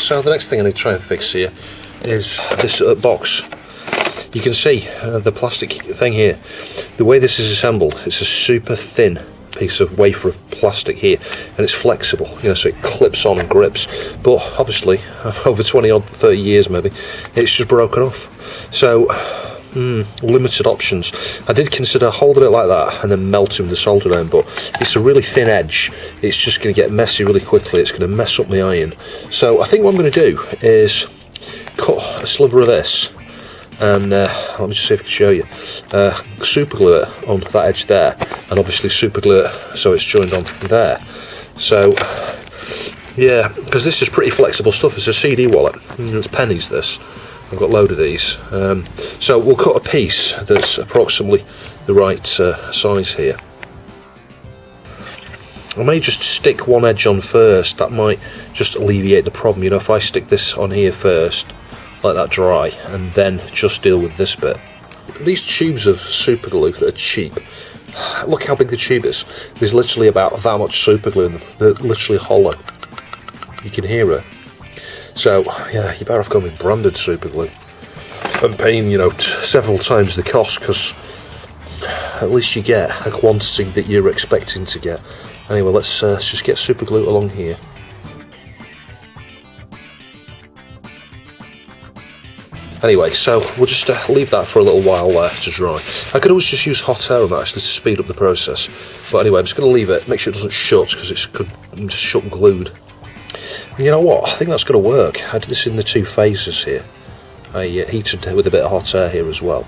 So the next thing I need to try and fix here is this box. You can see the plastic thing here. The way this is assembled, it's a super thin piece of wafer of plastic here, and it's flexible, so it clips on and grips. But obviously, over 20 odd 30 years maybe, it's just broken off. So limited options. I did consider holding it like that and then melting the solder down, but it's a really thin edge. It's just going to get messy really quickly. It's going to mess up my iron. So I think what I'm going to do is cut a sliver of this, and let me just see if I can show you. Super glue it on that edge there, and obviously super glue it so it's joined on there. So yeah, because this is pretty flexible stuff. It's a CD wallet. It's pennies, this. I've got a load of these. So we'll cut a piece that's approximately the right size here. I may just stick one edge on first. That might just alleviate the problem. If I stick this on here first, let that dry, and then just deal with this bit. These tubes of super glue that are cheap, look how big the tube is. There's literally about that much super glue in them. They're literally hollow. You can hear it. So yeah, you're better off going with branded super glue and paying, several times the cost, because at least you get a quantity that you're expecting to get. Anyway, let's just get super glue along here. Anyway, so we'll just leave that for a little while to dry. I could always just use hot air on that actually to speed up the process. But anyway, I'm just going to leave it, make sure it doesn't shut, because it could shut glued. And you know what, I think that's going to work. I did this in the 2 phases here. I heated with a bit of hot air here as well.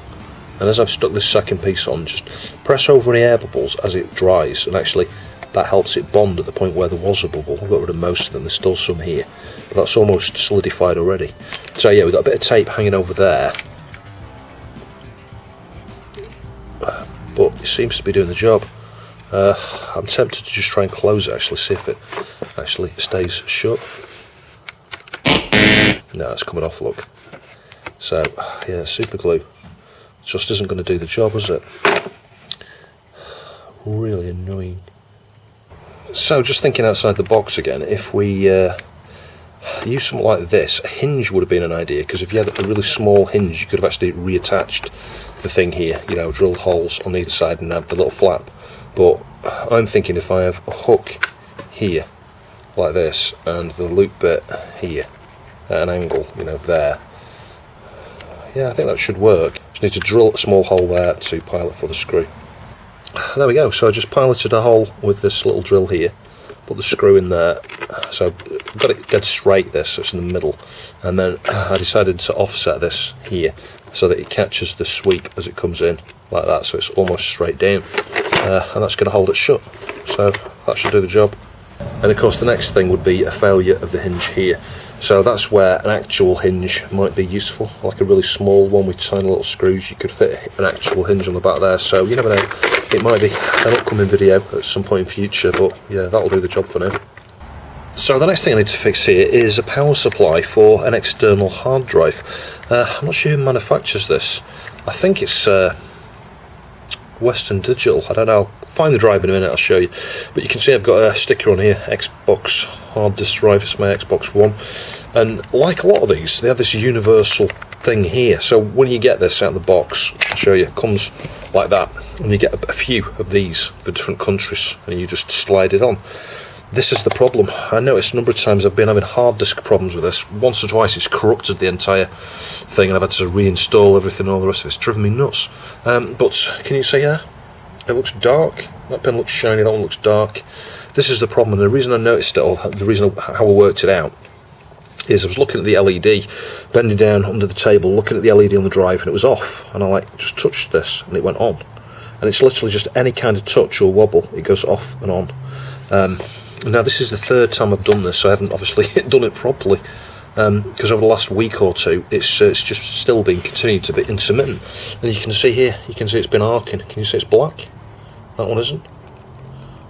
And as I've stuck this second piece on, just press over any air bubbles as it dries, and actually that helps it bond at the point where there was a bubble. I've got rid of most of them, there's still some here, but that's almost solidified already. So yeah, we've got a bit of tape hanging over there, but it seems to be doing the job. I'm tempted to just try and close it, actually, see if it actually stays shut. No, it's coming off, look. So yeah, super glue just isn't going to do the job, is it? Really annoying. So just thinking outside the box again, if we use something like this, a hinge would have been an idea, because if you had a really small hinge, you could have actually reattached the thing here, drilled holes on either side and have the little flap. But I'm thinking if I have a hook here, like this, and the loop bit here, at an angle, there, yeah, I think that should work. Just need to drill a small hole there to pilot for the screw. There we go, so I just piloted a hole with this little drill here, put the screw in there, so I've got it dead straight this, so it's in the middle, and then I decided to offset this here so that it catches the sweep as it comes in, like that, so it's almost straight down, and that's going to hold it shut, so that should do the job. And of course the next thing would be a failure of the hinge here. So that's where an actual hinge might be useful, like a really small one with tiny little screws. You could fit an actual hinge on the back there, so you never know, it might be an upcoming video at some point in future, but yeah, that'll do the job for now. So the next thing I need to fix here is a power supply for an external hard drive. I'm not sure who manufactures this. I think it's Western Digital, I don't know, I'll find the drive in a minute, I'll show you. But you can see I've got a sticker on here, Xbox hard disk drive, it's my Xbox One. And like a lot of these, they have this universal thing here. So when you get this out of the box, I'll show you, it comes like that. And you get a few of these for different countries, and you just slide it on. This is the problem. I noticed a number of times I've been having hard disk problems with this. Once or twice it's corrupted the entire thing, and I've had to reinstall everything and all the rest of it. It's driven me nuts. But can you see here? It looks dark. That pen looks shiny, that one looks dark. This is the problem, and the reason I noticed it, or the reason how I worked it out, is I was looking at the LED, bending down under the table, looking at the LED on the drive, and it was off. And I just touched this, and it went on. And it's literally just any kind of touch or wobble, it goes off and on. Now this is the third time I've done this, so I haven't obviously done it properly, because over the last week or two it's just still been continuing to be intermittent. And you can see here, you can see it's been arcing. Can you see it's black? That one isn't.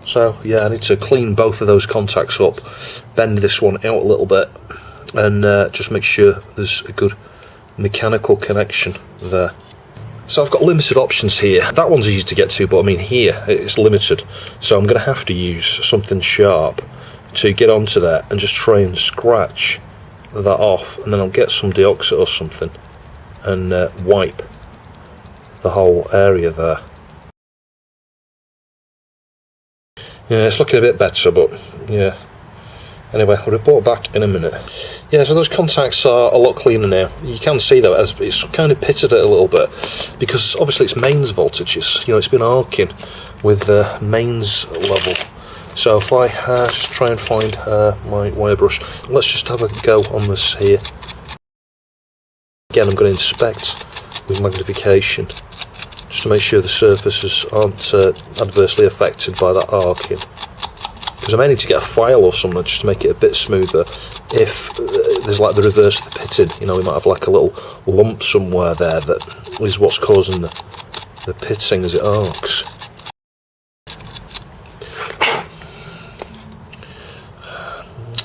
So yeah, I need to clean both of those contacts up, bend this one out a little bit, and just make sure there's a good mechanical connection there. So I've got limited options here. That one's easy to get to, but I mean here it's limited. So I'm going to have to use something sharp to get onto that and just try and scratch that off, and then I'll get some deoxit or something and wipe the whole area there. Yeah, it's looking a bit better, but yeah. Anyway, I'll report back in a minute. Yeah, so those contacts are a lot cleaner now. You can see though, as it's kind of pitted it a little bit, because obviously it's mains voltages. You know, it's been arcing with the mains level. So if I just try and find my wire brush, let's just have a go on this here. Again, I'm going to inspect with magnification, just to make sure the surfaces aren't adversely affected by that arcing. Because I may need to get a file or something just to make it a bit smoother. If there's like the reverse of the pitting, you know, we might have like a little lump somewhere there that is what's causing the pitting as it arcs.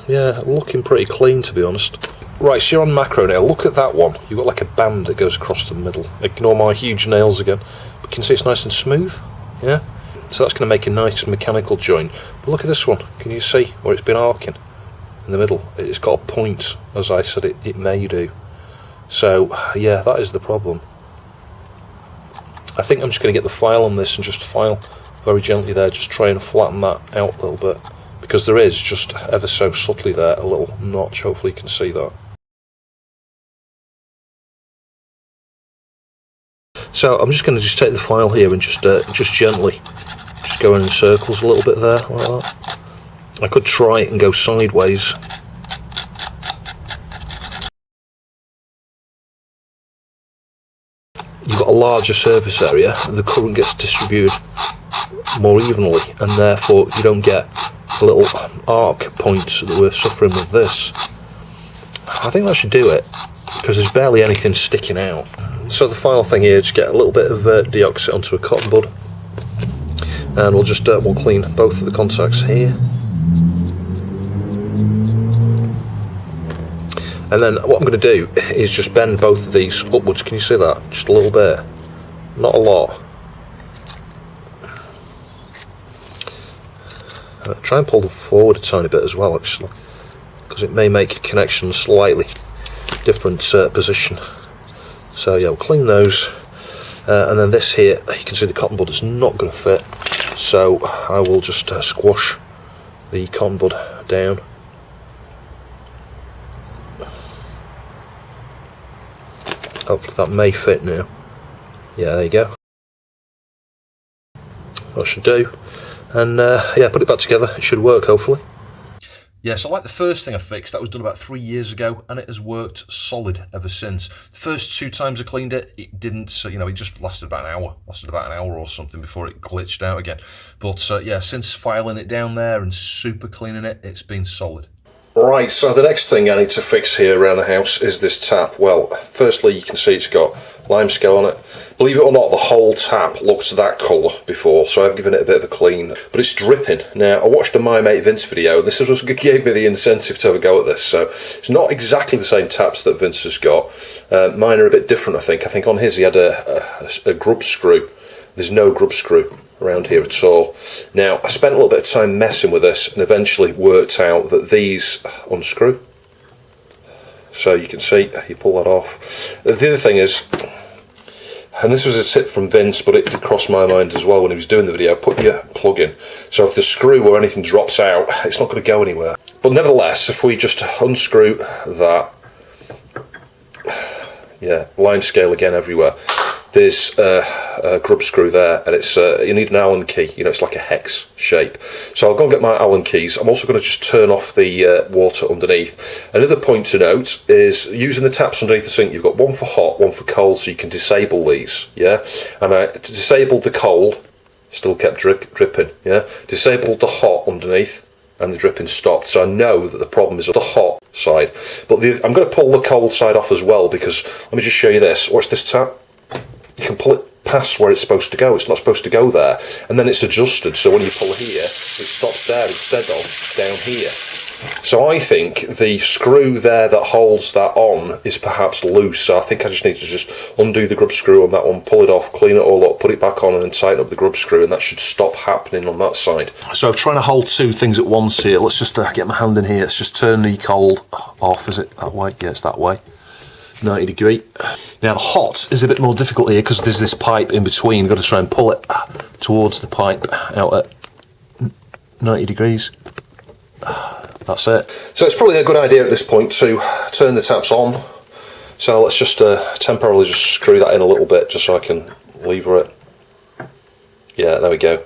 Yeah, looking pretty clean, to be honest. Right, so you're on macro now. Look at that one. You've got like a band that goes across the middle. Ignore my huge nails again. But you can see it's nice and smooth. Yeah? So that's going to make a nice mechanical joint. But look at this one. Can you see where it's been arcing in the middle? It's got a point, as I said it may do. So, yeah, that is the problem. I think I'm just going to get the file on this and just file very gently there. Just try and flatten that out a little bit. Because there is just ever so subtly there a little notch. Hopefully you can see that. So I'm just going to take the file here and just gently just go in circles a little bit there like that. I could try it and go sideways. You've got a larger surface area, the current gets distributed more evenly, and therefore you don't get the little arc points that we're suffering with this. I think that should do it, because there's barely anything sticking out. So the final thing here, just get a little bit of deoxit onto a cotton bud, and we'll just we'll clean both of the contacts here. And then what I'm going to do is just bend both of these upwards. Can you see that? Just a little bit, not a lot. Try and pull them forward a tiny bit as well, actually, because it may make a connection slightly different position. So yeah, we'll clean those, and then this here, you can see the cotton bud is not going to fit, so I will just squash the cotton bud down. Hopefully that may fit now. Yeah, there you go. That should do. And yeah, put it back together. It should work, hopefully. Yeah, so like the first thing I fixed, that was done about 3 years ago, and it has worked solid ever since. The first 2 times I cleaned it, it didn't, you know, it just lasted about an hour or something before it glitched out again. But yeah, since filing it down there and super cleaning it, it's been solid. Right, so the next thing I need to fix here around the house is this tap. Well, firstly, you can see it's got limescale on it. Believe it or not, the whole tap looked that colour before, so I've given it a bit of a clean. But it's dripping. Now, I watched a My Mate Vince video, and this is what gave me the incentive to have a go at this. So, it's not exactly the same taps that Vince has got. Mine are a bit different, I think. I think on his he had a grub screw. There's no grub screw around here at all. Now, I spent a little bit of time messing with this and eventually worked out that these unscrew. So you can see, you pull that off. The other thing is, and this was a tip from Vince, but it did cross my mind as well when he was doing the video, put your plug in. So if the screw or anything drops out, it's not going to go anywhere. But nevertheless, if we just unscrew that, yeah, line scale again everywhere. There's a grub screw there, and it's you need an Allen key. You know, it's like a hex shape. So I'll go and get my Allen keys. I'm also going to just turn off the water underneath. Another point to note is using the taps underneath the sink. You've got one for hot, one for cold, so you can disable these. Yeah, and I disabled the cold, still kept dripping. Yeah, disabled the hot underneath, and the dripping stopped. So I know that the problem is the hot side. But I'm going to pull the cold side off as well, because let me just show you this. Watch this tap. You can pull it past where it's supposed to go. It's not supposed to go there, and then it's adjusted, so when you pull here, it stops there instead of down here. So I think the screw there that holds that on is perhaps loose, so I think I just need to just undo the grub screw on that one, pull it off, clean it all up, put it back on and then tighten up the grub screw, and that should stop happening on that side. So I'm trying to hold two things at once here. Let's just get my hand in here. Let's just turn the cold off. Is it that way? Yeah, it's that way. 90 degree. Now hot is a bit more difficult here because there's this pipe in between. You've got to try and pull it towards the pipe out at 90 degrees. That's it. So it's probably a good idea at this point to turn the taps on. So let's just temporarily just screw that in a little bit just so I can lever it. Yeah, there we go.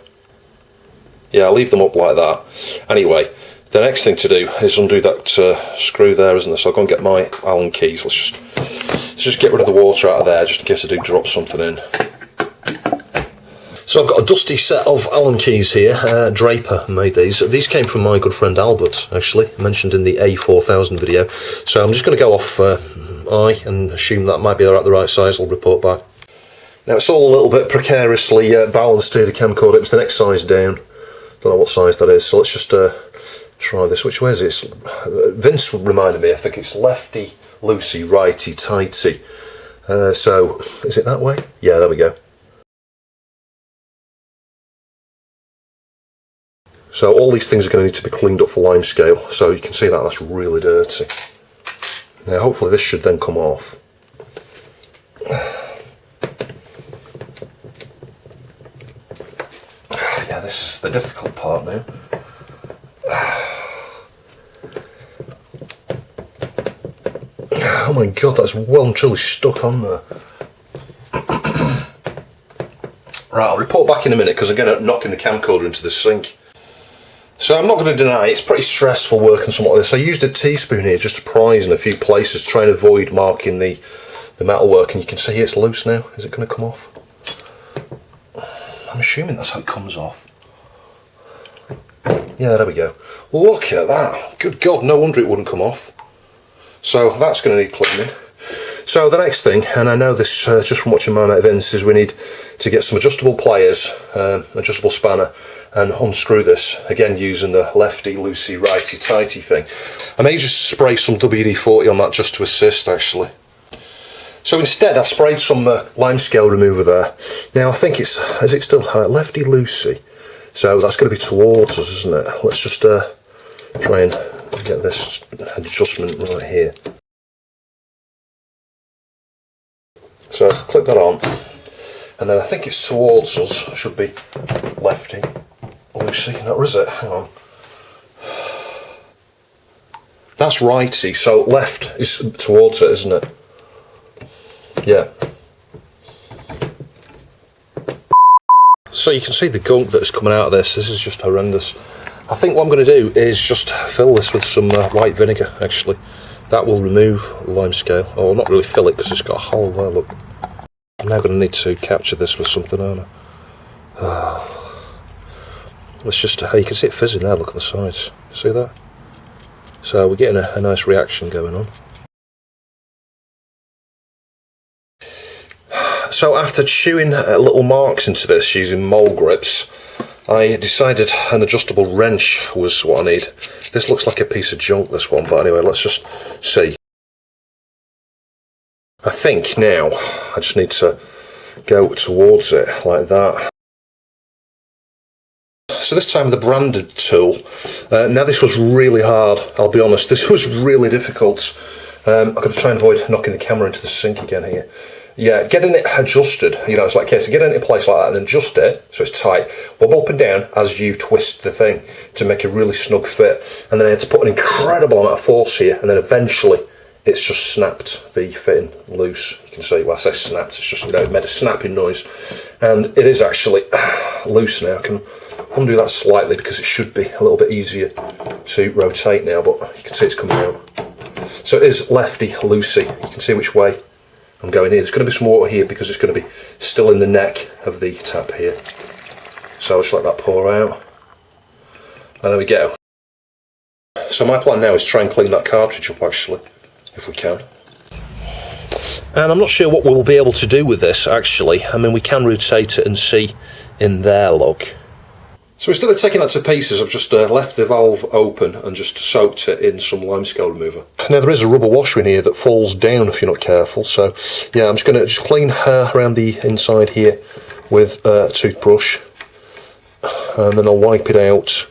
Yeah, I'll leave them up like that. Anyway, the next thing to do is undo that screw there, isn't there? So I'll go and get my Allen keys. Let's just get rid of the water out of there just in case I do drop something in. So I've got a dusty set of Allen keys here. Draper made these. These came from my good friend Albert, actually, mentioned in the A4000 video. So I'm just going to go off eye and assume that might be the right size. I'll report back. Now it's all a little bit precariously balanced to the camcorder. It's the next size down. Don't know what size that is. So let's just try this. Which way is it? Vince reminded me. I think it's lefty loosey, righty tighty. So is it that way? Yeah, there we go. So all these things are going to need to be cleaned up for lime scale. So you can see that that's really dirty. Now hopefully this should then come off. Yeah, this is the difficult part now. Oh my god, that's well and truly stuck on there. Right, I'll report back in a minute because I'm going to knocking the camcorder into the sink. So I'm not going to deny it's pretty stressful working something like this. I used a teaspoon here just to prise in a few places to try and avoid marking the metalwork, and you can see here it's loose now. Is it going to come off? I'm assuming that's how it comes off. Yeah, there we go. Look at that. Good God, no wonder it wouldn't come off. So that's going to need cleaning. So the next thing, and I know this just from watching my mate Vince, is we need to get some adjustable pliers, adjustable spanner, and unscrew this, again using the lefty loosey righty tighty thing. I may just spray some WD-40 on that just to assist actually. So instead I sprayed some lime scale remover there. Now I think is it still lefty loosey? So that's going to be towards us, isn't it? Let's just try and get this adjustment right here. So click that on, and then I think it's towards us, should be lefty loosey, or is it? Hang on. That's righty, so left is towards it, isn't it? Yeah. So you can see the gunk that's coming out of this. This is just horrendous. I think what I'm going to do is just fill this with some white vinegar, actually. That will remove the lime scale. Oh, not really fill it because it's got a hole there, look. I'm now going to need to capture this with something, aren't I? Let's just, you can see it fizzing there, look at the sides. See that? So we're getting a nice reaction going on. So after chewing little marks into this using mole grips, I decided an adjustable wrench was what I need. This looks like a piece of junk, this one, but anyway, let's just see. I think now I just need to go towards it like that. So this time with the branded tool. Now this was really hard, I'll be honest, this was really difficult. I've got to try and avoid knocking the camera into the sink again here. Yeah, getting it adjusted, you know, it's like, okay, so get it into place like that and then adjust it so it's tight. Wobble up and down as you twist the thing to make a really snug fit. And then I had to put an incredible amount of force here, and then eventually it's just snapped the fitting loose. You can see, well, I say snapped, it's just, you know, it made a snapping noise. And it is actually loose now. I can undo that slightly because it should be a little bit easier to rotate now, but you can see it's coming out. So it is lefty loosey. You can see which way I'm going here. There's going to be some water here because it's going to be still in the neck of the tap here. So I'll just let that pour out. And there we go. So my plan now is to try and clean that cartridge up actually, if we can. And I'm not sure what we'll be able to do with this actually. I mean, we can rotate it and see in there, look. So instead of taking that to pieces, I've just left the valve open and just soaked it in some limescale remover. Now there is a rubber washer in here that falls down if you're not careful, so yeah, I'm just going to just clean around the inside here with a toothbrush, and then I'll wipe it out.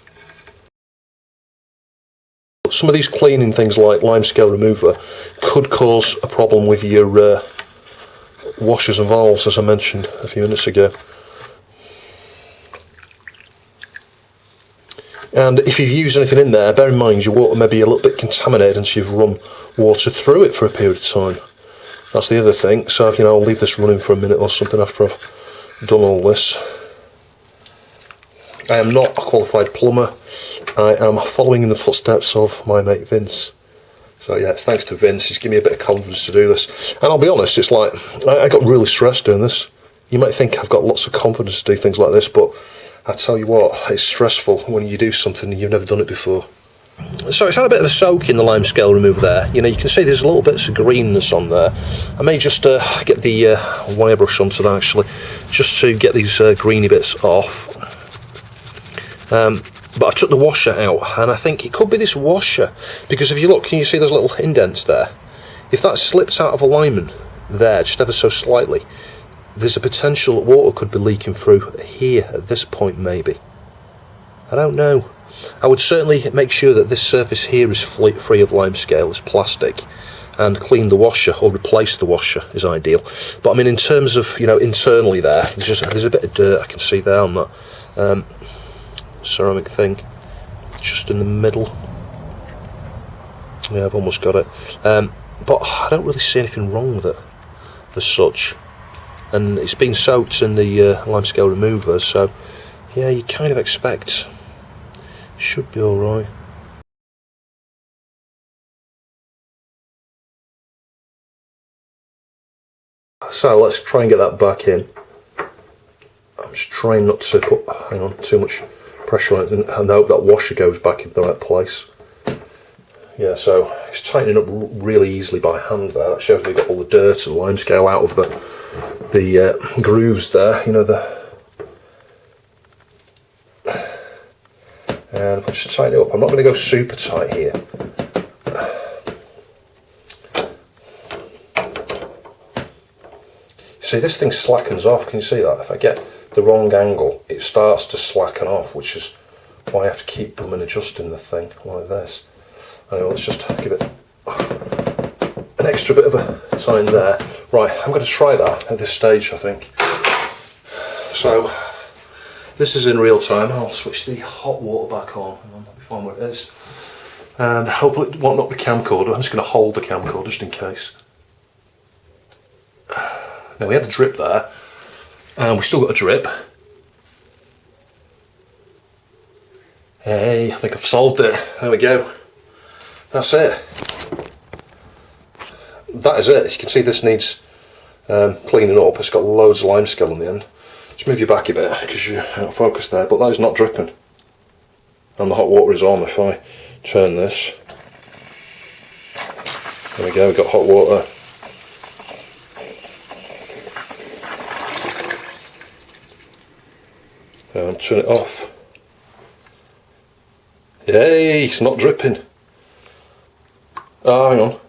Some of these cleaning things like limescale remover could cause a problem with your washers and valves, as I mentioned a few minutes ago. And if you've used anything in there, bear in mind your water may be a little bit contaminated until you've run water through it for a period of time. That's the other thing. So, you know, I'll leave this running for a minute or something after I've done all this. I am not a qualified plumber. I am following in the footsteps of my mate Vince. So yeah, it's thanks to Vince. He's given me a bit of confidence to do this. And I'll be honest, it's like, I got really stressed doing this. You might think I've got lots of confidence to do things like this, but I tell you what, it's stressful when you do something and you've never done it before. So it's had a bit of a soak in the limescale remover there. You know, you can see there's a little bits of greenness on there. I may just get the wire brush onto that actually, just to get these greeny bits off. But I took the washer out, and I think it could be this washer, because if you look, can you see there's little indents there? If that slips out of alignment there, just ever so slightly, there's a potential that water could be leaking through here at this point maybe. I don't know. I would certainly make sure that this surface here is free of limescale, it's plastic, and clean the washer or replace the washer is ideal. But I mean, in terms of, you know, internally there, there's a bit of dirt I can see there on that ceramic thing, just in the middle. Yeah, I've almost got it. But I don't really see anything wrong with it as such. And it's been soaked in the limescale remover, so yeah, you kind of expect it should be alright. So let's try and get that back in. I'm just trying not to put, hang on, too much pressure on it, and I hope that washer goes back in the right place. Yeah, so it's tightening up really easily by hand there. That shows me got all the dirt and limescale out of the grooves there, you know, and if I just tighten it up, I'm not going to go super tight here. See, this thing slackens off, can you see that? If I get the wrong angle, it starts to slacken off, which is why I have to keep blooming adjusting the thing like this. Anyway, let's just give it an extra bit of a time there. Right, I'm going to try that at this stage, I think. So, this is in real time. I'll switch the hot water back on. I'll be fine where it is. And hopefully it won't knock the camcorder. I'm just going to hold the camcorder just in case. Now, we had a drip there, and we still got a drip. Hey, I think I've solved it. There we go. That's it. That is it. You can see this needs cleaning up. It's got loads of limescale on the end. Just move your back a bit because you're out of focus there, but that is not dripping. And the hot water is on. If I turn this, there we go, we've got hot water. And turn it off. Yay, it's not dripping. Oh, hang on.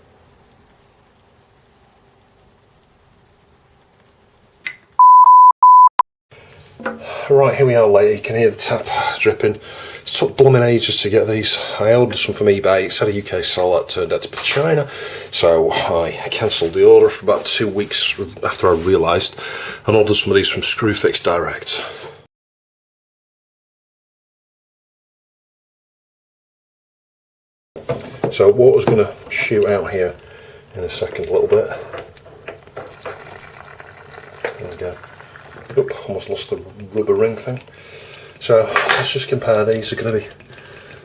Right, here we are later. You can hear the tap dripping. It took blooming ages to get these. I ordered some from eBay. It said a UK seller, turned out to be China. So I cancelled the order for about 2 weeks after I realised, and ordered some of these from Screwfix Direct. So water's going to shoot out here in a second a little bit. There we go. Oop, almost lost the rubber ring thing. So let's just compare these. They're going to be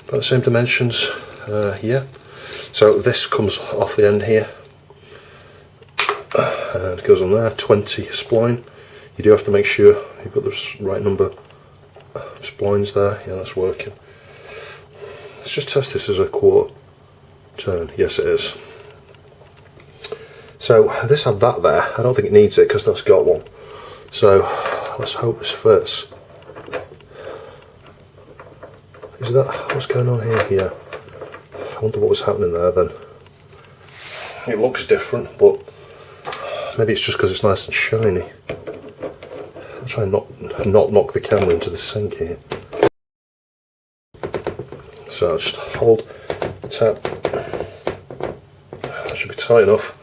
about the same dimensions here. So this comes off the end here and it goes on there, 20 spline. You do have to make sure you've got the right number of splines there. Yeah, that's working. Let's just test this as a quarter turn. Yes, it is. So this had that there. I don't think it needs it because that's got one. So let's hope this fits. Is that what's going on here? Yeah. I wonder what was happening there then. It looks different, but maybe it's just because it's nice and shiny. I'll try and not knock the camera into the sink here. So I'll just hold the tap. That should be tight enough.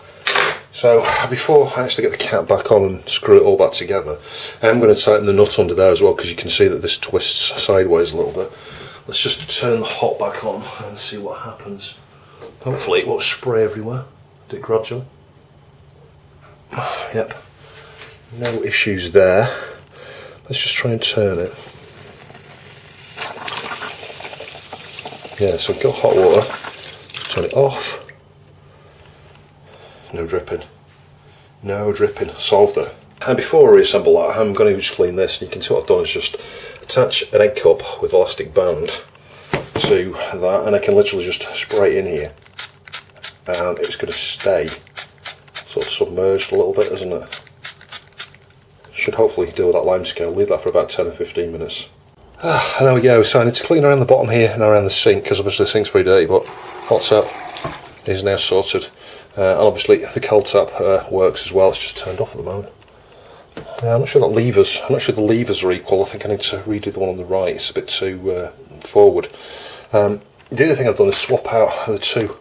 So before I actually get the cap back on and screw it all back together, I'm going to tighten the nut under there as well, because you can see that this twists sideways a little bit. Let's just turn the hot back on and see what happens. Hopefully it won't spray everywhere. Do it gradually. Yep. No issues there. Let's just try and turn it. Yeah, so I've got hot water. Turn it off. No dripping. No dripping. Solved it. And before I reassemble that, I'm going to just clean this. And you can see what I've done is just attach an egg cup with elastic band to that, and I can literally just spray it in here. And it's going to stay sort of submerged a little bit, isn't it? Should hopefully deal with that lime scale. Leave that for about 10 or 15 minutes. And there we go. So I need to clean around the bottom here and around the sink, because obviously the sink's very dirty, but hot tap is now sorted. And obviously the cold tap works as well. It's just turned off at the moment. I'm not sure the levers are equal. I think I need to redo the one on the right. It's a bit too forward. The other thing I've done is swap out the two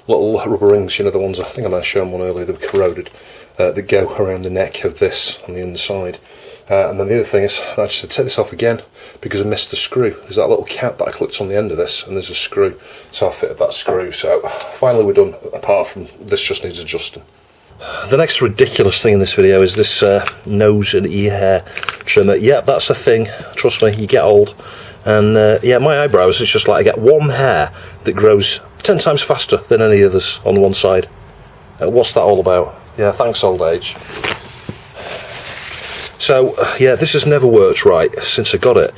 little rubber rings, you know, the ones, I think I might have shown one earlier, that were corroded, that go around the neck of this on the inside. And then the other thing is, I just take this off again because I missed the screw. There's that little cap that I clipped on the end of this, and there's a screw, so I fitted that screw. So finally we're done, apart from this just needs adjusting. The next ridiculous thing in this video is this nose and ear hair trimmer. Yeah, that's a thing, trust me, you get old. And yeah, my eyebrows, it's just like I get one hair that grows 10 times faster than any others on one side. What's that all about? Yeah, thanks old age. So yeah, this has never worked right since I got it.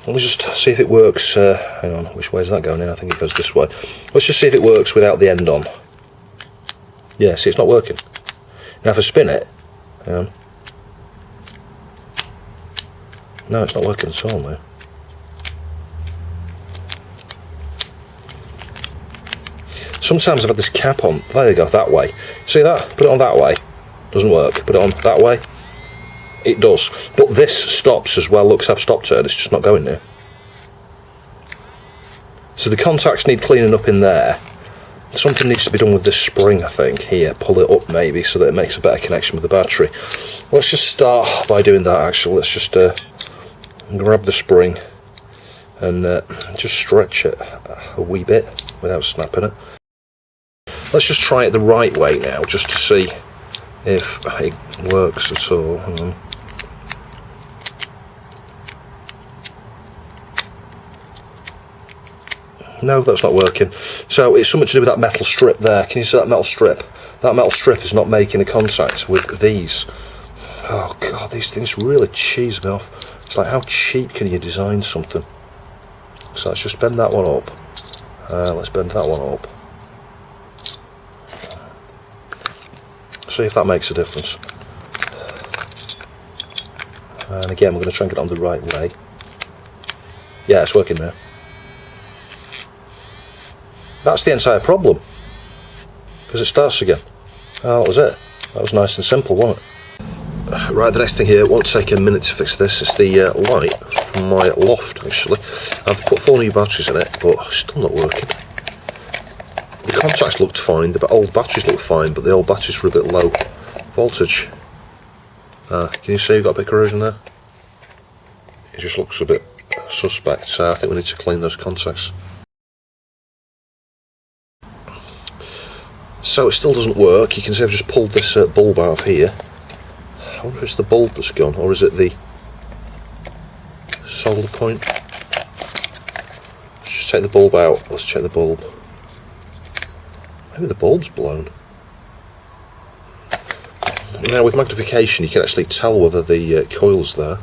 Let me just see if it works. Hang on, which way is that going now? I think it goes this way. Let's just see if it works without the end on. Yeah, see, it's not working. Now if I spin it, hang on. No, it's not working at all now. Sometimes I've had this cap on, there you go, that way. See that? Put it on that way, doesn't work. Put it on that way, it does. But this stops as well. Look, I've stopped it, it's just not going now. So the contacts need cleaning up in there. Something needs to be done with this spring, I think. Here, pull it up maybe so that it makes a better connection with the battery. Let's just start by doing that actually. Let's just grab the spring and just stretch it a wee bit without snapping it. Let's just try it the right way now, just to see if it works at all. Hang on. No, that's not working. So it's something to do with that metal strip there. Can you see that metal strip? That metal strip is not making a contact with these. Oh god, these things really cheese me off. It's like, how cheap can you design something? So let's just bend that one up. Let's bend that one up. See if that makes a difference. And again, we're going to try and get it on the right way. Yeah, it's working now. That's the entire problem, because it starts again. Oh, that was it. That was nice and simple, wasn't it? Right, the next thing here, it won't take a minute to fix this. It's the light from my loft, actually. I've put 4 new batteries in it, but it's still not working. The contacts looked fine, the old batteries looked fine, but the old batteries were a bit low voltage. Can you see you've got a bit of corrosion there? It just looks a bit suspect, so I think we need to clean those contacts. So it still doesn't work. You can see I've just pulled this bulb out of here. I wonder if it's the bulb that's gone, or is it the solder point? Let's just take the bulb out. Let's check the bulb. Maybe the bulb's blown. Now with magnification you can actually tell whether the coil's there.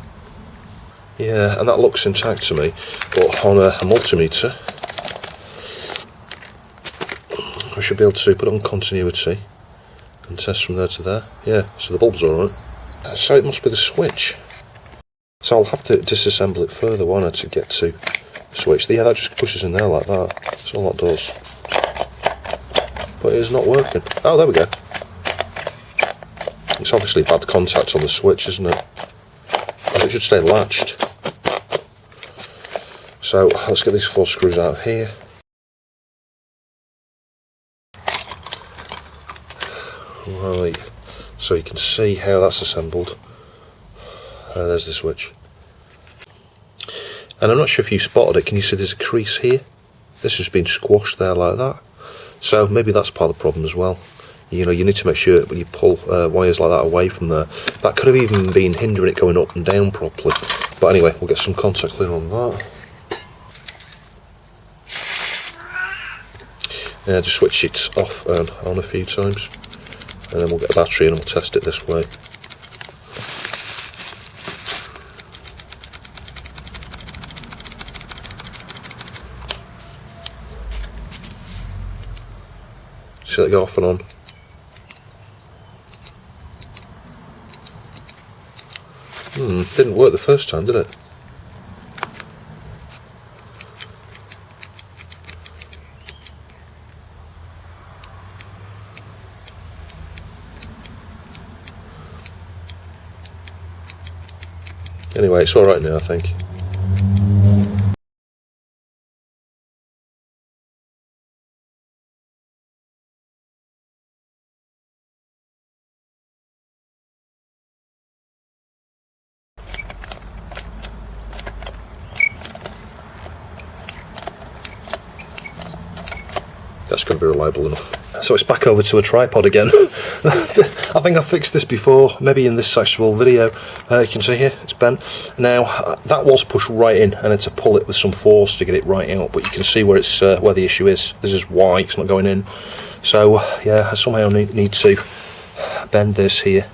Yeah, and that looks intact to me, but on a multimeter I should be able to put it on continuity and test from there to there. Yeah, so the bulb's alright. So it must be the switch. So I'll have to disassemble it further, won't I, to get to switch. Yeah, that just pushes in there like that. That's all that does. But it is not working. Oh, there we go. It's obviously bad contact on the switch, isn't it? And it should stay latched. So let's get these 4 screws out of here. Right, so you can see how that's assembled. There's the switch. And I'm not sure if you spotted it, can you see there's a crease here? This has been squashed there like that. So maybe that's part of the problem as well. You know, you need to make sure when you pull wires like that away from there. That could have even been hindering it going up and down properly. But anyway, we'll get some contact clear on that. Yeah, just switch it off and on a few times. And then we'll get a battery and we'll test it this way. See that go off and on. Didn't work the first time, did it? Anyway, it's alright now, I think. That's going to be reliable enough. So it's back over to a tripod again. I think I fixed this before, maybe in this actual video. You can see here, it's bent. Now, that was pushed right in, and I had to pull it with some force to get it right out, but you can see where it's where the issue is. This is why it's not going in. So, yeah, I somehow need to bend this here.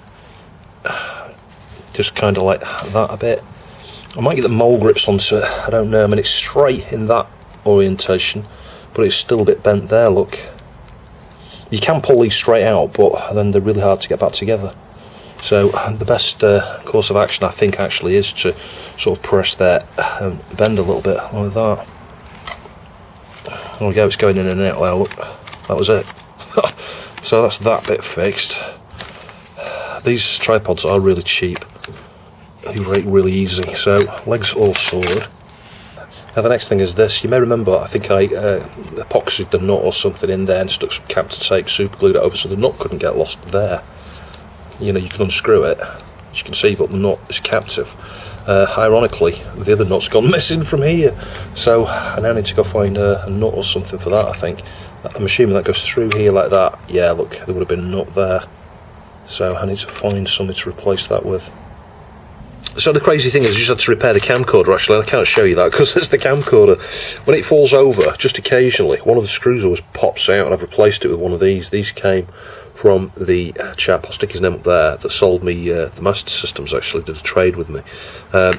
Just kind of like that a bit. I might get the mole grips onto it, I don't know. I mean, it's straight in that orientation, but it's still a bit bent there, look. You can pull these straight out, but then they're really hard to get back together. So the best course of action, I think, actually is to sort of press that and bend a little bit like that. There we go, it's going in and out now, look. That was it. So that's that bit fixed. These tripods are really cheap. They break really easy, so legs all sorted. Now the next thing is this. You may remember, I think I epoxied the nut or something in there and stuck some Captain tape, super glued it over so the nut couldn't get lost there. You know, you can unscrew it, as you can see, but the nut is captive. Ironically, the other nut's gone missing from here, so I now need to go find a nut or something for that, I think. I'm assuming that goes through here like that. Yeah, look, there would have been a nut there. So I need to find something to replace that with. So the crazy thing is, you just had to repair the camcorder actually, and I can't show you that because it's the camcorder. When it falls over, just occasionally, one of the screws always pops out, and I've replaced it with one of these. These came from the chap, I'll stick his name up there, that sold me the Master Systems, actually, did a trade with me.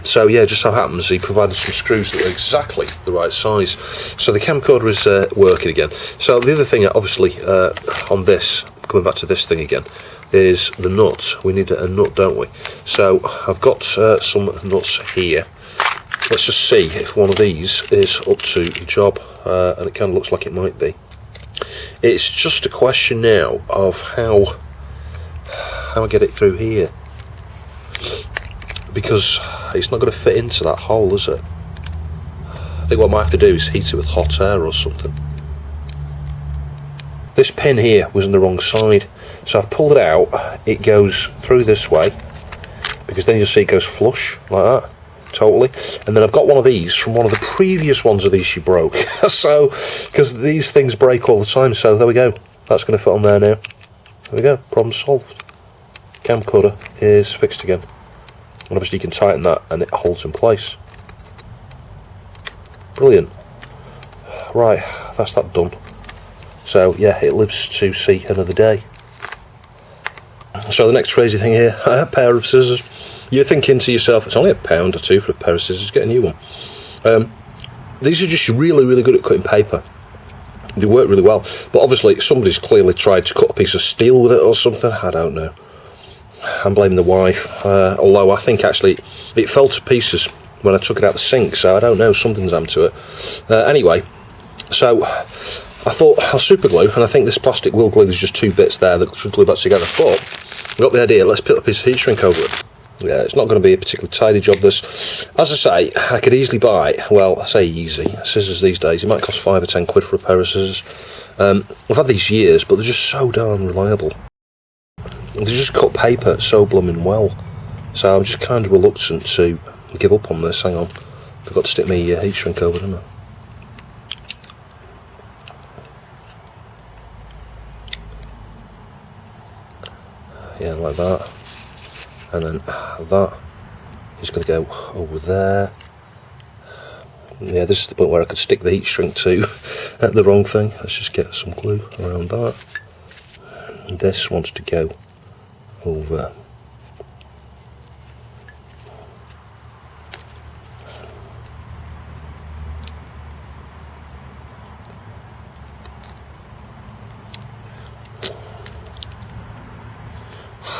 So yeah, just so happens he provided some screws that were exactly the right size. So the camcorder is working again. So the other thing, obviously, on this, coming back to this thing again, is the nut. We need a nut, don't we? So I've got some nuts here. Let's just see if one of these is up to the job, and it kind of looks like it might be. It's just a question now of how I get it through here, because it's not going to fit into that hole, is it? I think what I might have to do is heat it with hot air or something. This pin here was on the wrong side, so I've pulled it out. It goes through this way, because then you'll see it goes flush like that, totally. And then I've got one of these from one of the previous ones of these she broke. So, because these things break all the time, so there we go. That's going to fit on there now. There we go, problem solved. Camcorder is fixed again. And obviously you can tighten that and it holds in place. Brilliant. Right, that's that done. So yeah, it lives to see another day. So the next crazy thing here, a pair of scissors. You're thinking to yourself, it's only £1 or £2 for a pair of scissors, get a new one. These are just really, really good at cutting paper. They work really well, but obviously somebody's clearly tried to cut a piece of steel with it or something, I don't know. I'm blaming the wife, although I think actually it fell to pieces when I took it out the sink, so I don't know, something's happened to it. Anyway, so I thought I'll super glue, and I think this plastic will glue. There's just 2 bits there that should glue back together, but I got the idea, let's put a piece of heat shrink over it. Yeah, it's not going to be a particularly tidy job, this. As I say, I could easily buy, well, I say easy, scissors these days, it might cost 5 or 10 quid for a pair of scissors. I've had these years, but they're just so darn reliable. They just cut paper so blooming well. So I'm just kind of reluctant to give up on this. Hang on, forgot to stick my heat shrink over, didn't I? Yeah, like that. And then that is going to go over there. Yeah, this is the point where I could stick the heat shrink to the wrong thing. Let's just get some glue around that. And this wants to go over.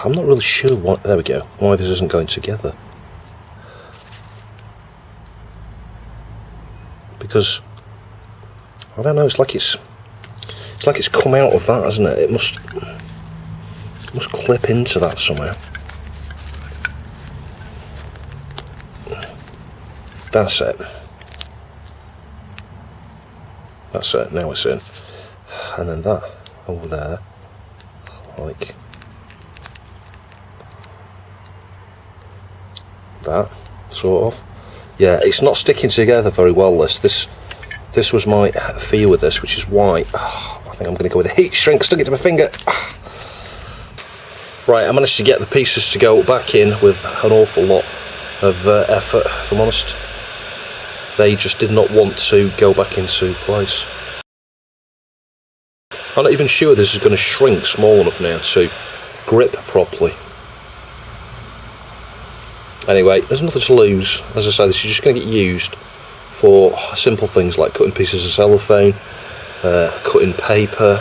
I'm not really sure what, there we go, why this isn't going together. Because, I don't know, it's like it's come out of that, hasn't it? It must clip into that somehow. That's it. That's it, now it's in. And then that over there, like that, sort of. Yeah, it's not sticking together very well, this was my fear with this, which is why I think I'm going to go with a heat shrink, stuck it to my finger. Right, I managed to get the pieces to go back in with an awful lot of effort, if I'm honest. They just did not want to go back into place. I'm not even sure this is going to shrink small enough now to grip properly. Anyway, there's nothing to lose. As I say, this is just going to get used for simple things like cutting pieces of cellophane, cutting paper.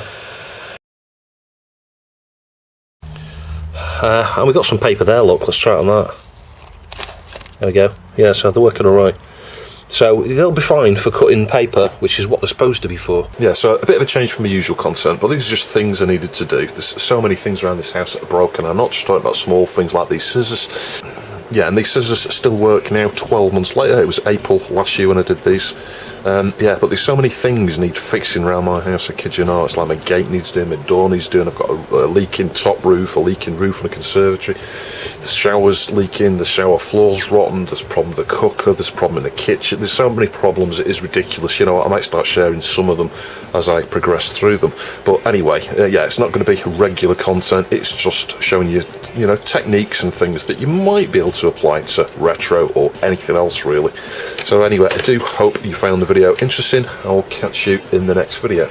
And we got some paper there, look, let's try it on that. There we go. Yeah, so they're working alright. So they'll be fine for cutting paper, which is what they're supposed to be for. Yeah, so a bit of a change from the usual content, but these are just things I needed to do. There's so many things around this house that are broken. I'm not just talking about small things like these scissors. Yeah, and these scissors still work now, 12 months later. It was April last year when I did these. Yeah, but there's so many things need fixing around my house, I kid you not. It's like my gate needs doing, my door needs doing. I've got a leaking top roof, a leaking roof on a conservatory. The shower's leaking, the shower floor's rotten, there's a problem with the cooker, there's a problem in the kitchen. There's so many problems, it is ridiculous. You know, I might start sharing some of them as I progress through them. But anyway, yeah, it's not going to be regular content. It's just showing you, you know, techniques and things that you might be able to apply to retro or anything else really. So anyway, I do hope you found the video interesting. I'll catch you in the next video.